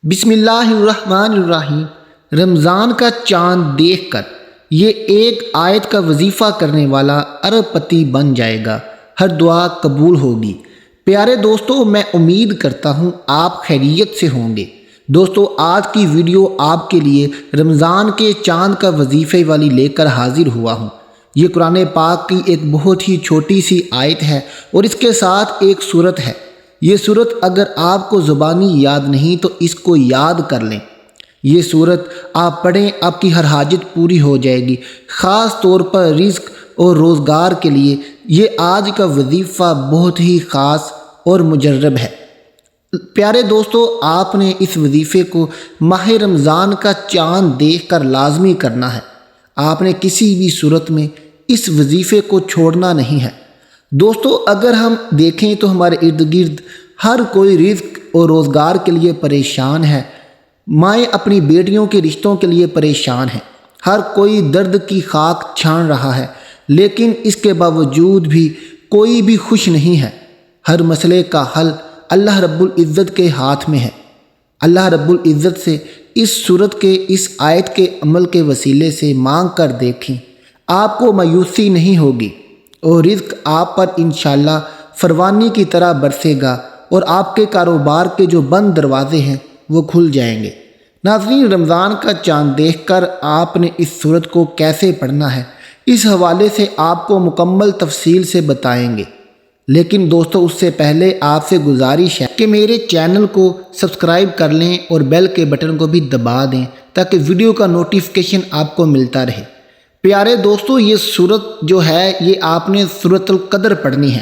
بسم اللہ الرحمن الرحیم۔ رمضان کا چاند دیکھ کر یہ ایک آیت کا وظیفہ کرنے والا ارب پتی بن جائے گا، ہر دعا قبول ہوگی۔ پیارے دوستو، میں امید کرتا ہوں آپ خیریت سے ہوں گے۔ دوستو، آج کی ویڈیو آپ کے لیے رمضان کے چاند کا وظیفے والی لے کر حاضر ہوا ہوں۔ یہ قرآن پاک کی ایک بہت ہی چھوٹی سی آیت ہے اور اس کے ساتھ ایک سورت ہے۔ یہ سورت اگر آپ کو زبانی یاد نہیں تو اس کو یاد کر لیں۔ یہ سورت آپ پڑھیں، آپ کی ہر حاجت پوری ہو جائے گی۔ خاص طور پر رزق اور روزگار کے لیے یہ آج کا وظیفہ بہت ہی خاص اور مجرب ہے۔ پیارے دوستو، آپ نے اس وظیفے کو ماہ رمضان کا چاند دیکھ کر لازمی کرنا ہے۔ آپ نے کسی بھی صورت میں اس وظیفے کو چھوڑنا نہیں ہے۔ دوستو، اگر ہم دیکھیں تو ہمارے ارد گرد ہر کوئی رزق اور روزگار کے لیے پریشان ہے۔ مائیں اپنی بیٹیوں کے رشتوں کے لیے پریشان ہیں۔ ہر کوئی درد کی خاک چھان رہا ہے، لیکن اس کے باوجود بھی کوئی بھی خوش نہیں ہے۔ ہر مسئلے کا حل اللہ رب العزت کے ہاتھ میں ہے۔ اللہ رب العزت سے اس سورت کے اس آیت کے عمل کے وسیلے سے مانگ کر دیکھیں، آپ کو مایوسی نہیں ہوگی اور رزق آپ پر انشاءاللہ فروانی کی طرح برسے گا اور آپ کے کاروبار کے جو بند دروازے ہیں وہ کھل جائیں گے۔ ناظرین، رمضان کا چاند دیکھ کر آپ نے اس سورت کو کیسے پڑھنا ہے، اس حوالے سے آپ کو مکمل تفصیل سے بتائیں گے۔ لیکن دوستو، اس سے پہلے آپ سے گزارش ہے کہ میرے چینل کو سبسکرائب کر لیں اور بیل کے بٹن کو بھی دبا دیں تاکہ ویڈیو کا نوٹیفیکیشن آپ کو ملتا رہے۔ پیارے دوستو، یہ سورت جو ہے یہ آپ نے سورۃ القدر پڑھنی ہے۔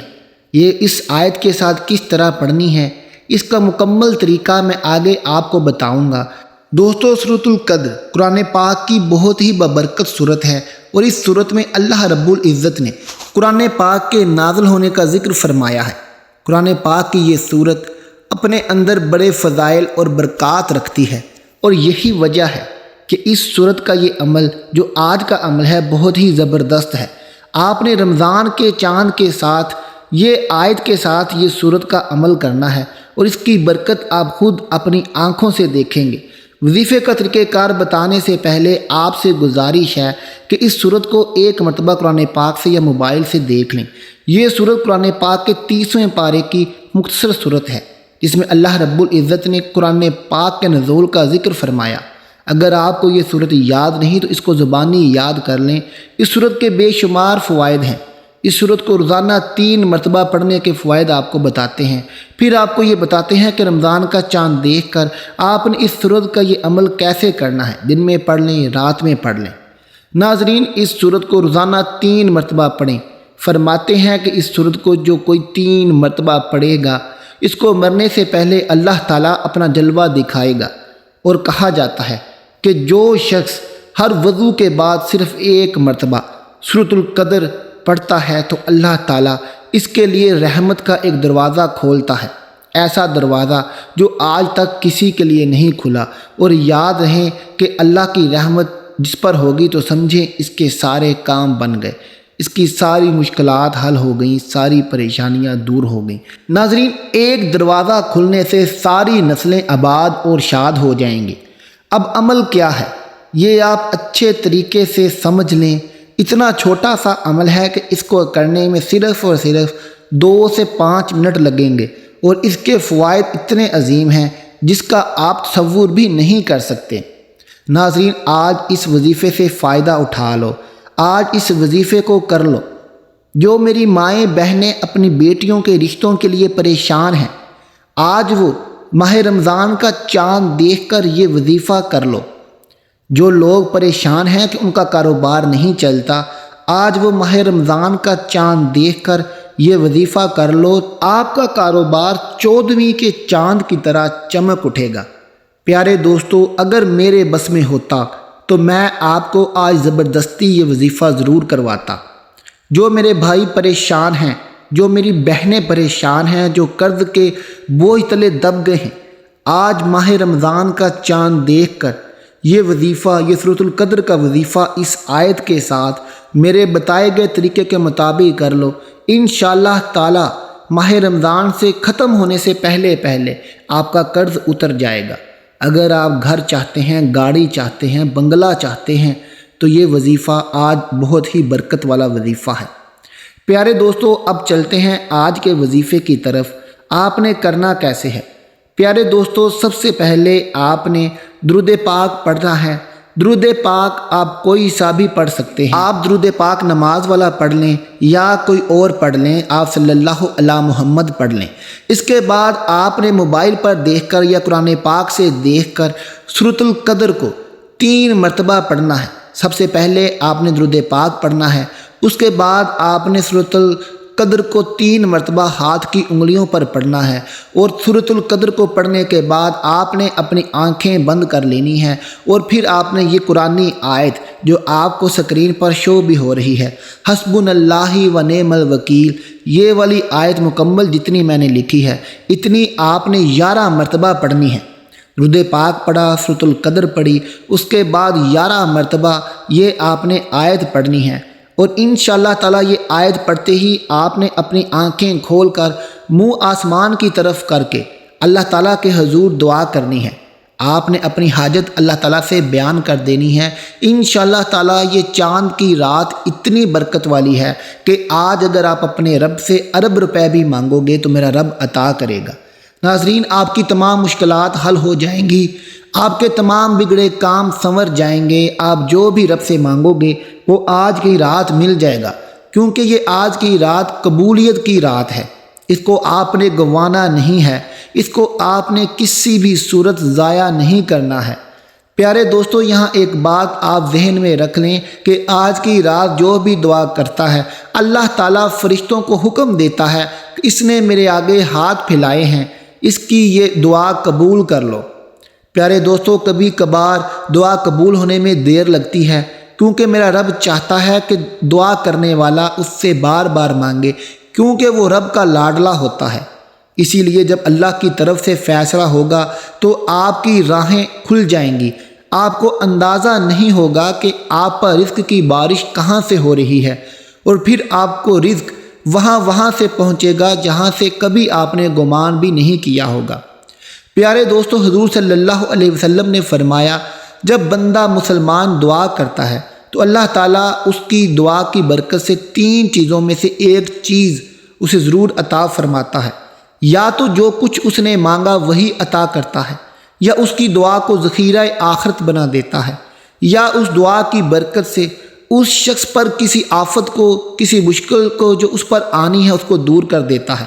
یہ اس آیت کے ساتھ کس طرح پڑھنی ہے، اس کا مکمل طریقہ میں آگے آپ کو بتاؤں گا۔ دوستو، سورۃ القدر قرآن پاک کی بہت ہی بابرکت سورت ہے اور اس سورت میں اللہ رب العزت نے قرآن پاک کے نازل ہونے کا ذکر فرمایا ہے۔ قرآن پاک کی یہ سورت اپنے اندر بڑے فضائل اور برکات رکھتی ہے اور یہی وجہ ہے کہ اس سورت کا یہ عمل جو آج کا عمل ہے بہت ہی زبردست ہے۔ آپ نے رمضان کے چاند کے ساتھ یہ آیت کے ساتھ یہ سورت کا عمل کرنا ہے اور اس کی برکت آپ خود اپنی آنکھوں سے دیکھیں گے۔ وظیفے کا طریقہ کار بتانے سے پہلے آپ سے گزارش ہے کہ اس سورت کو ایک مرتبہ قرآن پاک سے یا موبائل سے دیکھ لیں۔ یہ سورت قرآن پاک کے 30ویں پارے کی مختصر سورت ہے جس میں اللہ رب العزت نے قرآن پاک کے نزول کا ذکر فرمایا۔ اگر آپ کو یہ سورت یاد نہیں تو اس کو زبانی یاد کر لیں۔ اس سورت کے بے شمار فوائد ہیں۔ اس سورت کو روزانہ 3 مرتبہ پڑھنے کے فوائد آپ کو بتاتے ہیں۔ پھر آپ کو یہ بتاتے ہیں کہ رمضان کا چاند دیکھ کر آپ نے اس سورت کا یہ عمل کیسے کرنا ہے، دن میں پڑھ لیں، رات میں پڑھ لیں۔ ناظرین، اس سورت کو روزانہ 3 مرتبہ پڑھیں۔ فرماتے ہیں کہ اس سورت کو جو کوئی 3 مرتبہ پڑھے گا اس کو مرنے سے پہلے اللہ تعالیٰ اپنا جلوہ دکھائے گا۔ اور کہا جاتا ہے کہ جو شخص ہر وضو کے بعد صرف 1 مرتبہ سورۃ القدر پڑھتا ہے تو اللہ تعالیٰ اس کے لیے رحمت کا ایک دروازہ کھولتا ہے، ایسا دروازہ جو آج تک کسی کے لیے نہیں کھلا۔ اور یاد رہیں کہ اللہ کی رحمت جس پر ہوگی تو سمجھیں اس کے سارے کام بن گئے، اس کی ساری مشکلات حل ہو گئیں، ساری پریشانیاں دور ہو گئیں۔ ناظرین، ایک دروازہ کھلنے سے ساری نسلیں آباد اور شاد ہو جائیں گی۔ اب عمل کیا ہے یہ آپ اچھے طریقے سے سمجھ لیں۔ اتنا چھوٹا سا عمل ہے کہ اس کو کرنے میں صرف اور صرف 2 سے 5 منٹ لگیں گے اور اس کے فوائد اتنے عظیم ہیں جس کا آپ تصور بھی نہیں کر سکتے۔ ناظرین، آج اس وظیفے سے فائدہ اٹھا لو، آج اس وظیفے کو کر لو۔ جو میری مائیں بہنیں اپنی بیٹیوں کے رشتوں کے لیے پریشان ہیں، آج وہ ماہ رمضان کا چاند دیکھ کر یہ وظیفہ کر لو۔ جو لوگ پریشان ہیں کہ ان کا کاروبار نہیں چلتا، آج وہ ماہ رمضان کا چاند دیکھ کر یہ وظیفہ کر لو، آپ کا کاروبار 14ویں کے چاند کی طرح چمک اٹھے گا۔ پیارے دوستو، اگر میرے بس میں ہوتا تو میں آپ کو آج زبردستی یہ وظیفہ ضرور کرواتا۔ جو میرے بھائی پریشان ہیں، جو میری بہنیں پریشان ہیں، جو قرض کے بوجھ تلے دب گئے ہیں، آج ماہ رمضان کا چاند دیکھ کر یہ وظیفہ، یہ سورۃ القدر کا وظیفہ اس آیت کے ساتھ میرے بتائے گئے طریقے کے مطابق کر لو۔ انشاءاللہ تعالی ماہ رمضان سے ختم ہونے سے پہلے آپ کا قرض اتر جائے گا۔ اگر آپ گھر چاہتے ہیں، گاڑی چاہتے ہیں، بنگلہ چاہتے ہیں تو یہ وظیفہ آج بہت ہی برکت والا وظیفہ ہے۔ پیارے دوستو، اب چلتے ہیں آج کے وظیفے کی طرف۔ آپ نے کرنا کیسے ہے؟ پیارے دوستو، سب سے پہلے آپ نے درود پاک پڑھنا ہے۔ درود پاک آپ کوئی سا بھی پڑھ سکتے ہیں۔ آپ درود پاک نماز والا پڑھ لیں یا کوئی اور پڑھ لیں، آپ صلی اللہ علی محمد پڑھ لیں۔ اس کے بعد آپ نے موبائل پر دیکھ کر یا قرآن پاک سے دیکھ کر سورۃ القدر کو 3 مرتبہ پڑھنا ہے۔ سب سے پہلے آپ نے درود پاک پڑھنا ہے، اس کے بعد آپ نے سورۃ القدر کو 3 مرتبہ ہاتھ کی انگلیوں پر پڑھنا ہے، اور سورۃ القدر کو پڑھنے کے بعد آپ نے اپنی آنکھیں بند کر لینی ہیں، اور پھر آپ نے یہ قرآنی آیت جو آپ کو سکرین پر شو بھی ہو رہی ہے، حسبنا اللہ و نعم الوکیل، یہ والی آیت مکمل جتنی میں نے لکھی ہے اتنی آپ نے 11 مرتبہ پڑھنی ہے۔ درود پاک پڑھا، سورۃ القدر پڑھی، اس کے بعد 11 مرتبہ یہ آپ نے آیت پڑھنی ہے، اور انشاءاللہ تعالیٰ یہ آیت پڑھتے ہی آپ نے اپنی آنکھیں کھول کر منہ آسمان کی طرف کر کے اللہ تعالیٰ کے حضور دعا کرنی ہے۔ آپ نے اپنی حاجت اللہ تعالیٰ سے بیان کر دینی ہے۔ انشاءاللہ تعالیٰ یہ چاند کی رات اتنی برکت والی ہے کہ آج اگر آپ اپنے رب سے ارب روپے بھی مانگو گے تو میرا رب عطا کرے گا۔ ناظرین، آپ کی تمام مشکلات حل ہو جائیں گی، آپ کے تمام بگڑے کام سنور جائیں گے، آپ جو بھی رب سے مانگو گے وہ آج کی رات مل جائے گا، کیونکہ یہ آج کی رات قبولیت کی رات ہے۔ اس کو آپ نے گنوانا نہیں ہے، اس کو آپ نے کسی بھی صورت ضائع نہیں کرنا ہے۔ پیارے دوستو، یہاں ایک بات آپ ذہن میں رکھ لیں کہ آج کی رات جو بھی دعا کرتا ہے اللہ تعالیٰ فرشتوں کو حکم دیتا ہے کہ اس نے میرے آگے ہاتھ پھیلائے ہیں، اس کی یہ دعا قبول کر لو۔ پیارے دوستو، کبھی کبھار دعا قبول ہونے میں دیر لگتی ہے، کیونکہ میرا رب چاہتا ہے کہ دعا کرنے والا اس سے بار بار مانگے، کیونکہ وہ رب کا لاڈلا ہوتا ہے۔ اسی لیے جب اللہ کی طرف سے فیصلہ ہوگا تو آپ کی راہیں کھل جائیں گی، آپ کو اندازہ نہیں ہوگا کہ آپ پر رزق کی بارش کہاں سے ہو رہی ہے، اور پھر آپ کو رزق وہاں سے پہنچے گا جہاں سے کبھی آپ نے گمان بھی نہیں کیا ہوگا۔ پیارے دوستو، حضور صلی اللہ علیہ وسلم نے فرمایا، جب بندہ مسلمان دعا کرتا ہے تو اللہ تعالیٰ اس کی دعا کی برکت سے 3 چیزوں میں سے ایک چیز اسے ضرور عطا فرماتا ہے۔ یا تو جو کچھ اس نے مانگا وہی عطا کرتا ہے، یا اس کی دعا کو ذخیرہ آخرت بنا دیتا ہے، یا اس دعا کی برکت سے اس شخص پر کسی آفت کو، کسی مشکل کو جو اس پر آنی ہے اس کو دور کر دیتا ہے۔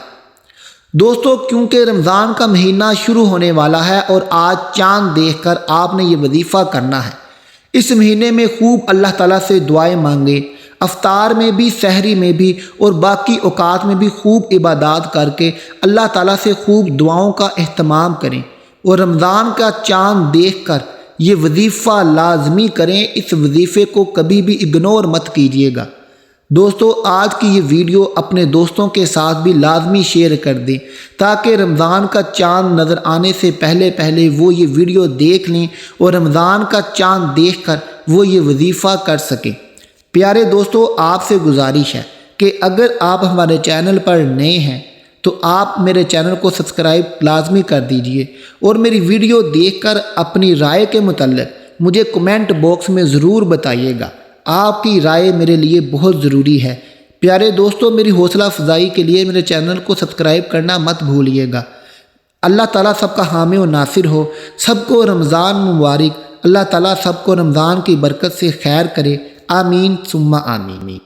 دوستو، کیونکہ رمضان کا مہینہ شروع ہونے والا ہے اور آج چاند دیکھ کر آپ نے یہ وظیفہ کرنا ہے۔ اس مہینے میں خوب اللہ تعالیٰ سے دعائیں مانگیں، افطار میں بھی، سحری میں بھی، اور باقی اوقات میں بھی خوب عبادات کر کے اللہ تعالیٰ سے خوب دعاؤں کا اہتمام کریں، اور رمضان کا چاند دیکھ کر یہ وظیفہ لازمی کریں۔ اس وظیفے کو کبھی بھی اگنور مت کیجیے گا۔ دوستو، آج کی یہ ویڈیو اپنے دوستوں کے ساتھ بھی لازمی شیئر کر دیں تاکہ رمضان کا چاند نظر آنے سے پہلے وہ یہ ویڈیو دیکھ لیں اور رمضان کا چاند دیکھ کر وہ یہ وظیفہ کر سکیں۔ پیارے دوستو، آپ سے گزارش ہے کہ اگر آپ ہمارے چینل پر نئے ہیں تو آپ میرے چینل کو سبسکرائب لازمی کر دیجئے، اور میری ویڈیو دیکھ کر اپنی رائے کے متعلق مجھے کمنٹ باکس میں ضرور بتائیے گا۔ آپ کی رائے میرے لیے بہت ضروری ہے۔ پیارے دوستو، میری حوصلہ افزائی کے لیے میرے چینل کو سبسکرائب کرنا مت بھولیے گا۔ اللہ تعالیٰ سب کا حامی و ناصر ہو۔ سب کو رمضان مبارک۔ اللہ تعالیٰ سب کو رمضان کی برکت سے خیر کرے۔ آمین ثم آمین۔